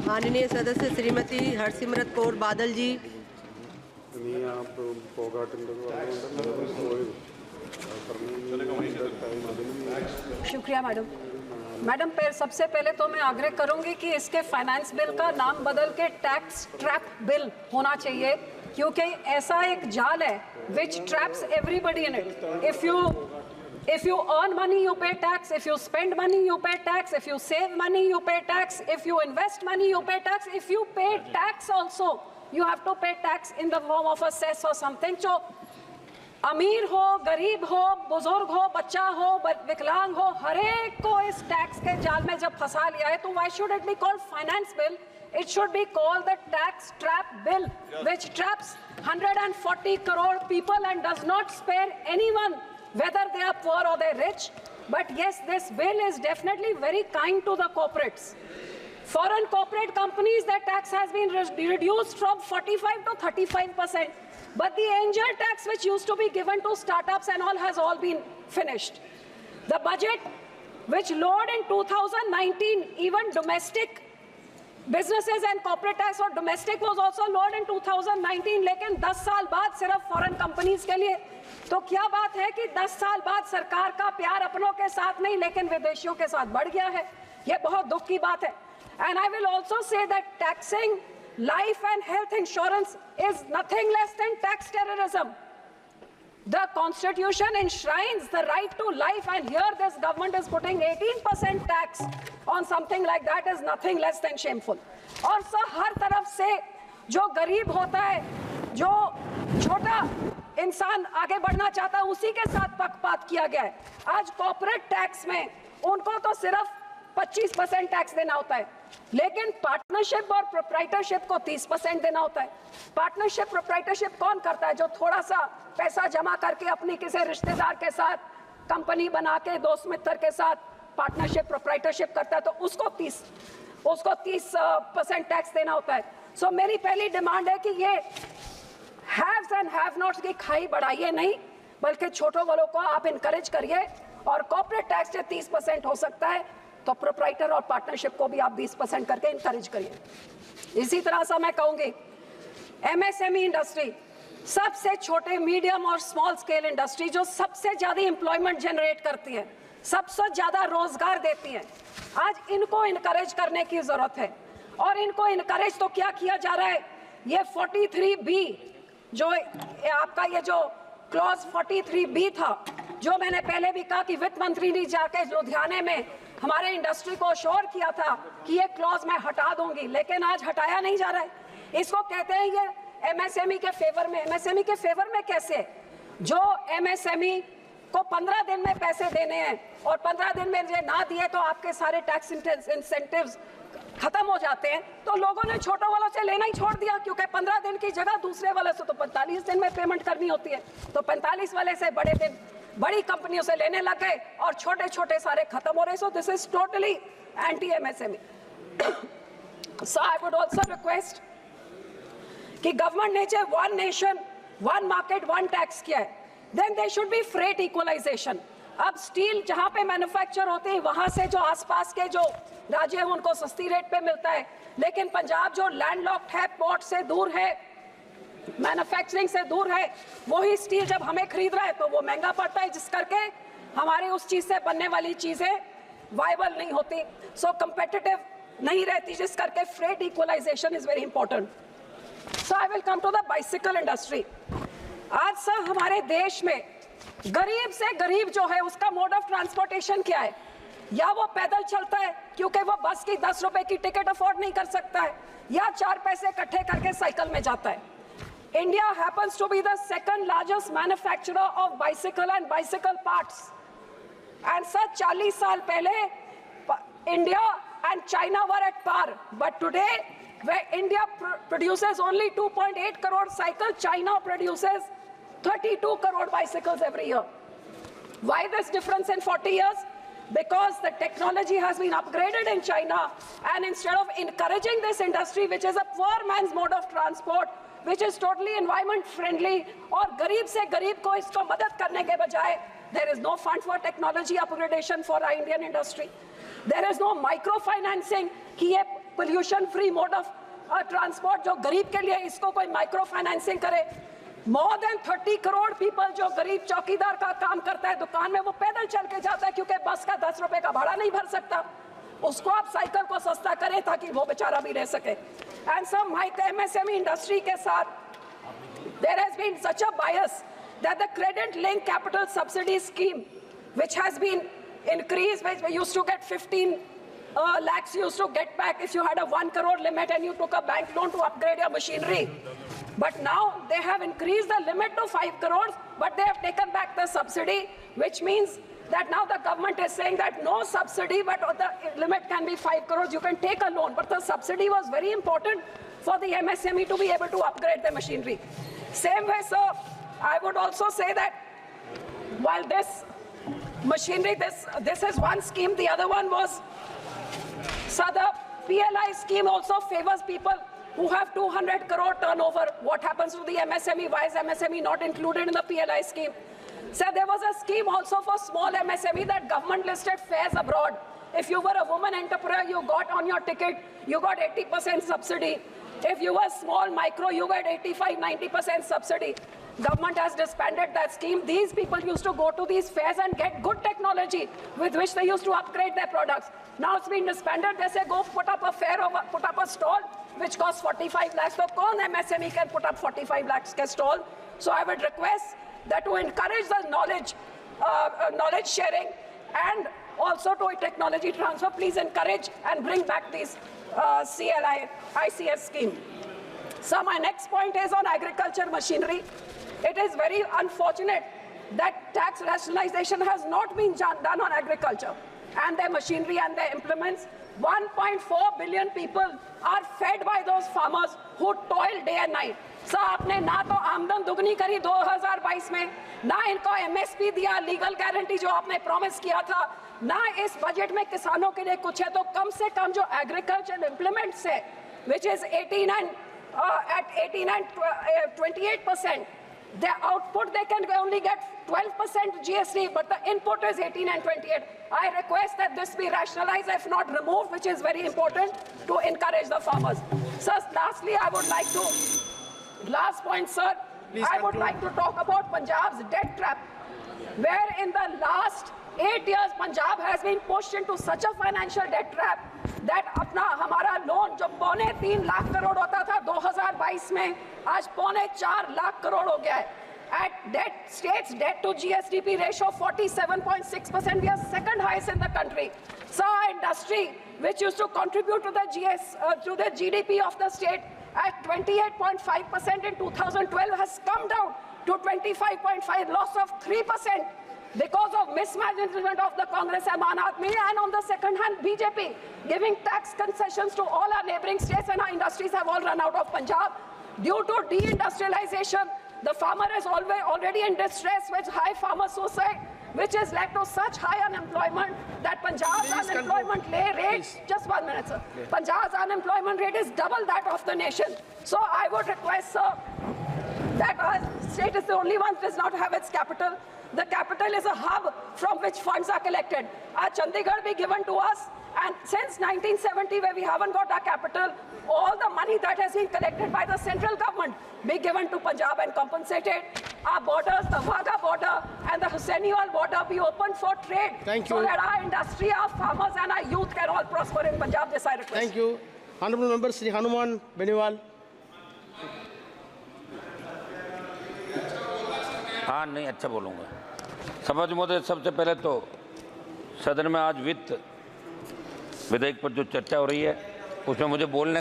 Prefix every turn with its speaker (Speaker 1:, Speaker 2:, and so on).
Speaker 1: माननीय सदस्य श्रीमती हरसिमरत कौर बादल जी।
Speaker 2: शुक्रिया मैडम सबसे पहले तो मैं आग्रह करूंगी कि इसके फाइनेंस बिल का नाम बदल के टैक्स ट्रैप बिल होना चाहिए, क्योंकि ऐसा एक जाल है which traps everybody in it. If you earn money, you pay tax. If you spend money, you pay tax. If you save money, you pay tax. If you invest money, you pay tax. If you pay tax also, you have to pay tax in the form of a cess or something. So, अमीर हो, गरीब हो, बुजुर्ग हो, बच्चा हो, विकलांग हो, हर एक को इस टैक्स के जाल में जब फंसा लिया है, तो why should it be called finance bill? It should be called the tax trap bill, which traps 140 crore people and does not spare anyone, whether they are poor or they're rich. But yes, this bill is definitely very kind to the corporates. Foreign corporate companies, their tax has been reduced from 45 to 35%. But the angel tax which used to be given to startups and all has all been finished. The budget which lowered in 2019 even domestic businesses and corporate tax or domestic was also lowered in 2019, लेकिन 10 साल बाद सिर्फ foreign companies के लिए। तो क्या बात है कि 10 साल बाद सरकार का प्यार अपनों के साथ नहीं लेकिन विदेशियों के साथ बढ़ गया है। ये बहुत दुख की बात है। And I will also say that taxing life and health insurance is nothing less than tax terrorism. The Constitution enshrines the right to life, and here this government is putting 18% tax on something like that is nothing less than shameful. और हर तरफ से जो गरीब होता है, जो छोटा इंसान आगे बढ़ना चाहता है, उसी के साथ पक्षपात किया गया है। आज कॉर्पोरेट टैक्स में उनको तो सिर्फ 25% टैक्स देना होता है, लेकिन पार्टनरशिप और प्रोप्राइटरशिप को 30% देना होता है। पार्टनरशिप प्रोप्राइटरशिप कौन करता है? जो थोड़ा सा पैसा जमा करके अपनी किसी रिश्तेदार के साथ कंपनी बना के दोस्त मित्र के साथ पार्टनरशिप प्रोप्राइटरशिप करता है, तो उसको 30% टैक्स देना होता है। सो मेरी पहली डिमांड है कि ये हैव्स एंड हैव नॉट्स की खाई बढ़ाइए नहीं, बल्कि छोटों वालों को आप इनकरेज करिए, और कॉर्पोरेट टैक्स से 30% हो सकता है तो प्रोप्राइटर और पार्टनरशिप को भी आप 20% करके इनकरेज करिए। इसी तरह से मैं कहूंगी एमएसएमई इंडस्ट्री, सबसे छोटे मीडियम और स्मॉल स्केल इंडस्ट्री जो सबसे ज्यादा एम्प्लॉयमेंट जनरेट करती है, सबसे ज्यादा रोजगार देती है, आज इनको इनकरेज करने की जरूरत है। और इनको इनकरेज तो क्या किया जा रहा है? ये 43B जो आपका ये जो क्लॉज 43B था, जो मैंने पहले भी कहा कि वित्त मंत्री ने जाके लुधियाने में हमारे इंडस्ट्री को श्योर किया था कि ये क्लॉज मैं हटा दूंगी, लेकिन आज हटाया नहीं जा रहा है। इसको कहते हैं ये एमएसएमई के फेवर में। एमएसएमई के फेवर में कैसे? जो एमएसएमई को 15 दिन में पैसे देने हैं और 15 दिन में ये ना दिए तो आपके सारे टैक्स इंसेंटिव्स खत्म हो जाते हैं, तो लोगों ने छोटों वालों से लेना ही छोड़ दिया, क्योंकि 15 दिन की जगह दूसरे वाले से तो 45 दिन में पेमेंट करनी होती है, तो 45 वाले से बड़े दिन बड़ी कंपनियों से लेने लग गए और छोटे छोटे सारे खत्म हो रहे। So this is totally anti MSME. So I would also request कि गवर्नमेंट ने जो one nation one market one tax किया है, then they should be freight equalization. अब स्टील जहां पे मैन्युफैक्चर होते हैं वहां से जो आसपास के जो राज्य है उनको सस्ती रेट पे मिलता है, लेकिन पंजाब जो लैंडलॉक्ड है, पोर्ट से दूर है, मैन्युफैक्चरिंग से दूर है, वही स्टील जब हमें खरीद रहा है तो वो महंगा पड़ता है, जिस करके हमारे उस चीज से बनने वाली चीजें वायबल नहीं होती, सो कंपेटिटिव नहीं रहती, जिस करके freight equalization is very important. So I will come to the bicycle industry. आज सर हमारे देश में गरीब से गरीब जो है उसका मोड ऑफ ट्रांसपोर्टेशन क्या है? या वो पैदल चलता है क्योंकि वो बस की 10 रुपए की टिकट अफोर्ड नहीं कर सकता है, या 4 पैसे इकट्ठे करके साइकिल में जाता है। India happens to be the second largest manufacturer of bicycle and bicycle parts. And such 40 साल पहले India and China were at par. But today, where India produces only 2.8 crore cycles, China produces 32 crore bicycles every year. Why this difference in 40 years? Because the technology has been upgraded in China, and instead of encouraging this industry, which is a poor man's mode of transport, which is totally environment friendly, और गरीब से गरीब को इसको मदद करने के बजाय there is no fund for technology upgradation for our Indian industry. There is no micro financing कि ये pollution free mode of transport जो गरीब के लिए, इसको कोई माइक्रो फाइनेंसिंग करे। मोर देन 30 करोड़ पीपल जो गरीब चौकीदार का काम करता है दुकान में, वो पैदल चल के जाता है क्योंकि बस का 10 रुपए का भाड़ा नहीं भर सकता। उसको आप साइकिल को सस्ता करें ताकि वो बेचारा भी रह सके। एंड सम MSME इंडस्ट्री के साथ there has been such a bias that the credit linked capital subsidy scheme, which has been increased, which we used to get 15 lakhs, you used to get back if you had a 1 crore limit and you took a bank loan to upgrade your machinery. But now they have increased the limit to 5 crores, but they have taken back the subsidy, which means that now the government is saying that no subsidy, but the limit can be 5 crores, you can take a loan. But the subsidy was very important for the MSME to be able to upgrade their machinery. Same way, sir, I would also say that while this machinery, this is one scheme, the other one was, so the PLI scheme also favors people who have 200 crore turnover. What happens to the MSME? Why is MSME not included in the PLI scheme? So there was a scheme also for small MSME that government listed fares abroad. If you were a woman entrepreneur, you got on your ticket, you got 80% subsidy. If you were small micro, you got 85-90% subsidy. Government has disbanded that scheme. These people used to go to these fairs and get good technology with which they used to upgrade their products. Now it's been disbanded. They say go put up a fair, or put up a stall which costs 45 lakhs. So kaun MSME can put up 45 lakhs ke stall? So I would request that to encourage the knowledge sharing and also to technology transfer, please encourage and bring back these CLI ICS scheme. So my next point is on agriculture machinery. It is very unfortunate that tax rationalization has not been done on agriculture and their machinery and their implements. 1.4 billion people are fed by those farmers who toil day and night. So आपने ना तो आमदन दुगनी करी 2022 में, ना इनको MSP दिया, लीगल गारंटी जो आपने प्रॉमिस किया था, ना इस बजट में किसानों के लिए कुछ है। तो कम से कम जो एग्रीकल्चर इम्प्लीमेंट्स है, which is 18 and 28%, their output they can only get 12% GST, but the input is 18 and 28. I request that this be rationalized, if not removed, which is very important to encourage the farmers. Sir, lastly, I would like to, last point, sir, I would like to talk about Punjab's debt trap, where in the last 8 years, Punjab has been pushed into such a financial debt trap that अपना हमारा loan जो 3.25 लाख करोड़ होता था 2022 में, आज 4.25 लाख करोड़ हो गया है. At state's debt to GSDP ratio 47.6%, we are second highest in the country. So our industry, which used to contribute to the GDP of the state at 28.5% in 2012, has come down to 25.5%, loss of 3%. Because of mismanagement of the Congress Aman Aadmi, and on the second hand, BJP giving tax concessions to all our neighboring states, and our industries have all run out of Punjab. Due to deindustrialization, the farmer is already in distress with high farmer suicide, which has led to such high unemployment that Punjab's unemployment rate, just 1 minute, sir. Punjab's unemployment rate is double that of the nation. So I would request, sir, that our state is the only one that does not have its capital. The capital is a hub from which funds are collected. Our Chandigarh be given to us, and since 1970, where we haven't got our capital, all the money that has been collected by the central government be given to Punjab and compensated. Our borders, the Wagah border and the Hussainiwal border, be opened for trade.
Speaker 3: Thank you.
Speaker 2: So that our industry, our farmers and our youth can all prosper in Punjab. This I request.
Speaker 3: Thank you. Honorable Member Sri Hanuman Beniwal.
Speaker 4: हाँ नहीं अच्छा बोलूँगा। सभापति महोदय, सबसे पहले तो सदन में आज वित्त विधेयक पर जो चर्चा हो रही है उसमें मुझे बोलने